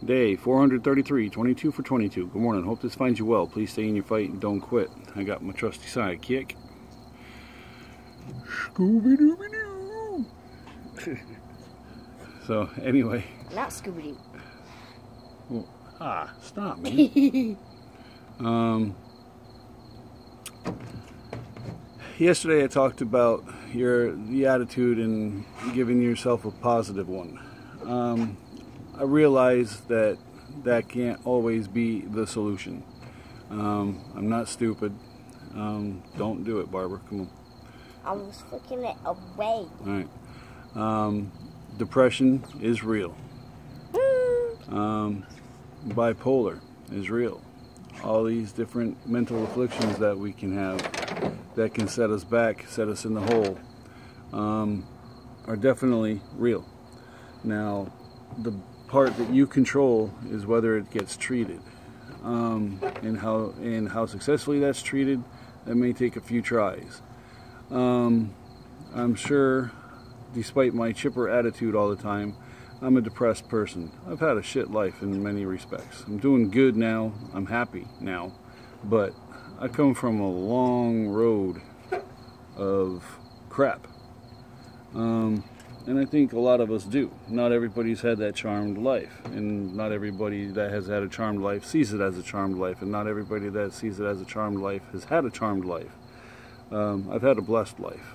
Day 433, 22 for 22. Good morning. Hope this finds you well. Please stay in your fight and don't quit. I got my trusty sidekick. Scooby-Dooby-Doo. So, anyway. Not Scooby-Doo. Well, stop, man. Yesterday I talked about the attitude and giving yourself a positive one. I realize that can't always be the solution. I'm not stupid. Don't do it, Barbara. Come on. I was flicking it away. Alright. Depression is real. Bipolar is real. All these different mental afflictions that we can have that can set us back, set us in the hole, are definitely real. Now, the part that you control is whether it gets treated, and how successfully that's treated. That may take a few tries. I'm sure, despite my chipper attitude all the time, I'm a depressed person. I've had a shit life in many respects. I'm doing good now. I'm happy now, but I come from a long road of crap. And I think a lot of us do. Not everybody's had that charmed life, and not everybody that has had a charmed life sees it as a charmed life, and not everybody that sees it as a charmed life has had a charmed life. I've had a blessed life.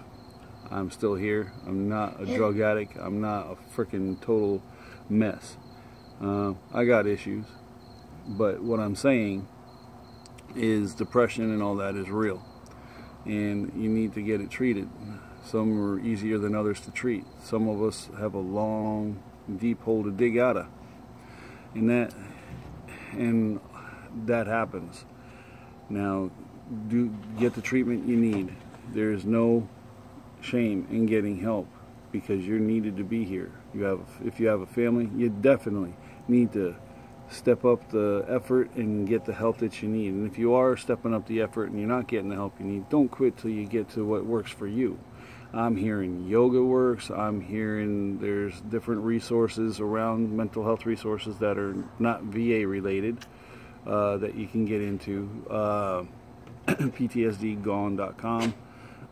I'm still here. I'm not a drug addict. I'm not a freaking total mess. I got issues, but what I'm saying is depression and all that is real, and you need to get it treated. Some are easier than others to treat. Some of us have a long, deep hole to dig out of, and that happens. Now, get the treatment you need. There's no shame in getting help, because you're needed to be here. If you have a family, you definitely need to step up the effort and get the help that you need. And if you are stepping up the effort and you're not getting the help you need, don't quit till you get to what works for you. I'm hearing yoga works. I'm hearing there's different resources around, mental health resources that are not VA related, that you can get into. PTSDgone.com.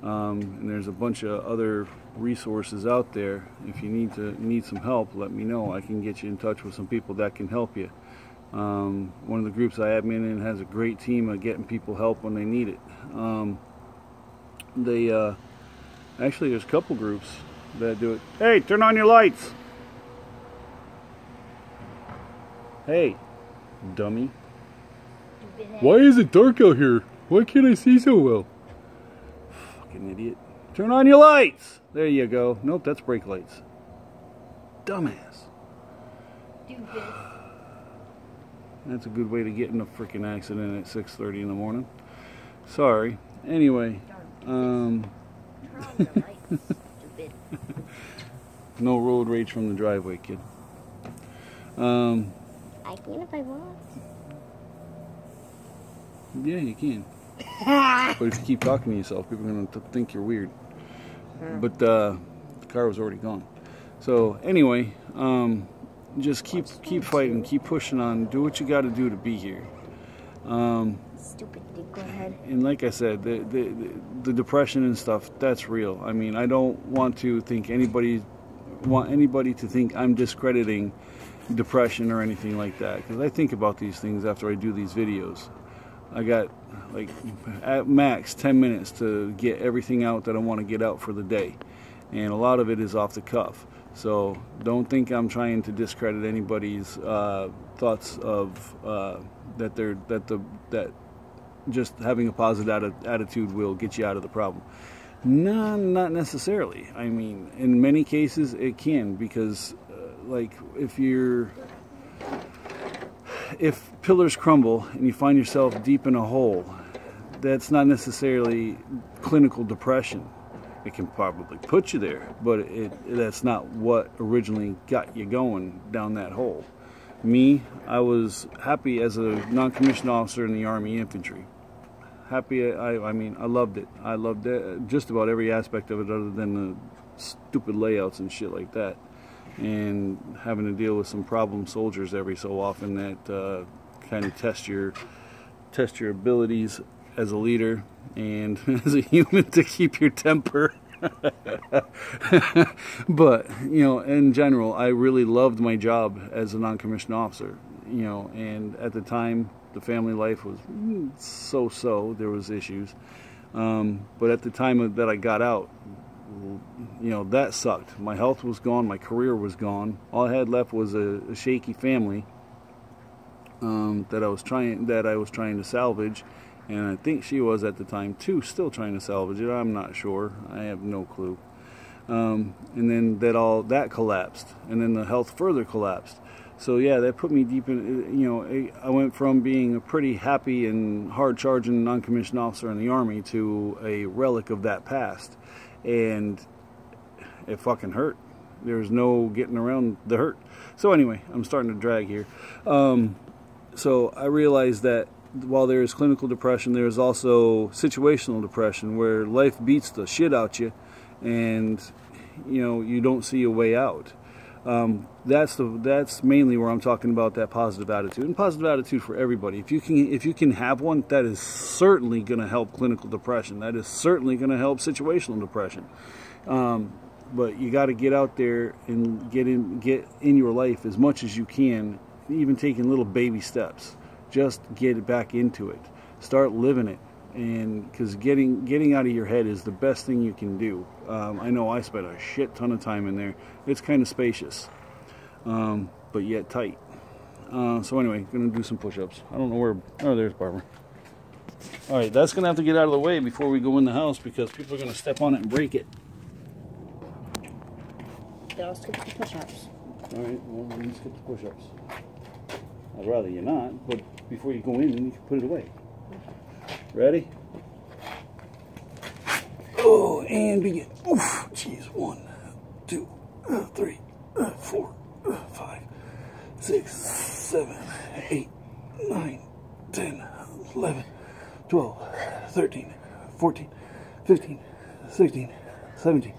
And there's a bunch of other resources out there. If you need some help, let me know. I can get you in touch with some people that can help you. One of the groups I admin in has a great team of getting people help when they need it. Actually, there's a couple groups that do it. Hey, turn on your lights. Hey, dummy. Why is it dark out here? Why can't I see so well? Fucking idiot. Turn on your lights. There you go. Nope, that's brake lights. Dumbass. That's a good way to get in a freaking accident at 6:30 in the morning. Sorry. Anyway, no road rage from the driveway, kid. I can if I want. Yeah, you can. But if you keep talking to yourself, people are going to think you're weird. But the car was already gone. So anyway, just keep fighting, keep pushing on, do what you got to do to be here. Stupid, go ahead. And like I said, the depression and stuff, that's real. I mean, I don't want to think anybody to think I'm discrediting depression or anything like that, because I think about these things after I do these videos. I got like at max 10 minutes to get everything out that I want to get out for the day, and a lot of it is off the cuff. So don't think I'm trying to discredit anybody's thoughts of that just having a positive attitude will get you out of the problem. No, not necessarily. I mean, in many cases it can, because like if pillars crumble and you find yourself deep in a hole, that's not necessarily clinical depression. It can probably put you there, but that's not what originally got you going down that hole. Me, I was happy as a non-commissioned officer in the Army Infantry. Happy, I mean, I loved it. I loved it, just about every aspect of it other than the stupid layouts and shit like that. and having to deal with some problem soldiers every so often that kind of test your abilities as a leader and as a human to keep your temper. But, you know, in general, I really loved my job as a non-commissioned officer, you know, and at the time, the family life was so-so. There was issues. But at the time that I got out, you know, that sucked. My health was gone. My career was gone. All I had left was a shaky family that I was trying to salvage. And I think she was at the time too, still trying to salvage it. I'm not sure. I have no clue. And then that collapsed, and then the health further collapsed. So yeah, that put me deep in. You know, I went from being a pretty happy and hard-charging non-commissioned officer in the Army to a relic of that past, and it fucking hurt. There's no getting around the hurt. So anyway, I'm starting to drag here. So I realized that while there is clinical depression, there is also situational depression, where life beats the shit out you, and you know, you don't see a way out. That's mainly where I'm talking about that positive attitude, and positive attitude for everybody. If you can have one, that is certainly going to help clinical depression. That is certainly going to help situational depression. But you got to get out there and get in your life as much as you can, even taking little baby steps. Just get back into it. Start living it. And because getting out of your head is the best thing you can do. I know I spent a shit ton of time in there. It's kind of spacious, but yet tight. So anyway, gonna do some push-ups. I don't know where. Oh, there's Barbara. All right, that's gonna have to get out of the way before we go in the house, because people are gonna step on it and break it. Then I'll skip the push-ups. All right, well, you skip the push-ups. I'd rather you not, but before you go in, you can put it away. Ready? Oh, and begin. Oof, jeez. 1, 2, 3, 4, 5, 6, 7, 8, 9, 10, 11, 12, 13, 14, 15, 16, 17,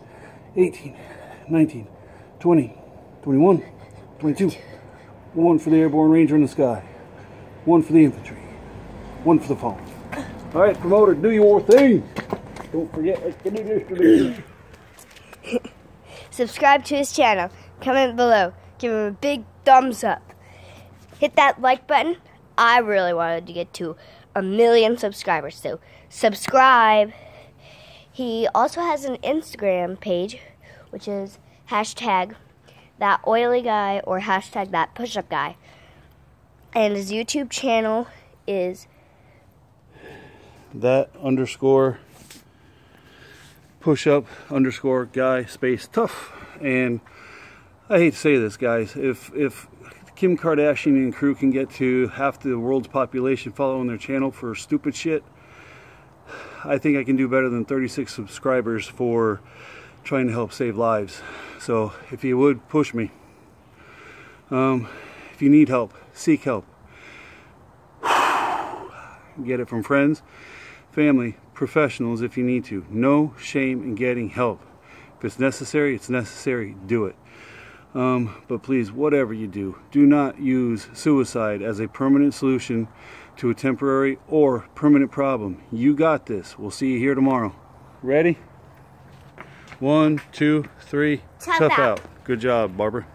18, 19, 20, 21, 22. 1 for the airborne ranger in the sky. 1 for the infantry. 1 for the fallen. All right, promoter, do your thing. Don't forget to do this. Subscribe to his channel. Comment below. Give him a big thumbs up. Hit that like button. I really wanted to get to 1 million subscribers, so subscribe. He also has an Instagram page, which is #ThatOilyGuy or #ThatPushUpGuy. And his YouTube channel is _push-up_guy _tough. And I hate to say this, guys, if Kim Kardashian and crew can get to half the world's population following their channel for stupid shit, I think I can do better than 36 subscribers for trying to help save lives. So if you would, push me. If you need help, seek help. Get it from friends, family, professionals if you need to. No shame in getting help. If it's necessary, it's necessary. Do it. But please, whatever you do, do not use suicide as a permanent solution to a temporary or permanent problem. You got this. We'll see you here tomorrow. Ready? 1, 2, 3. Tough out. Good job, Barbara.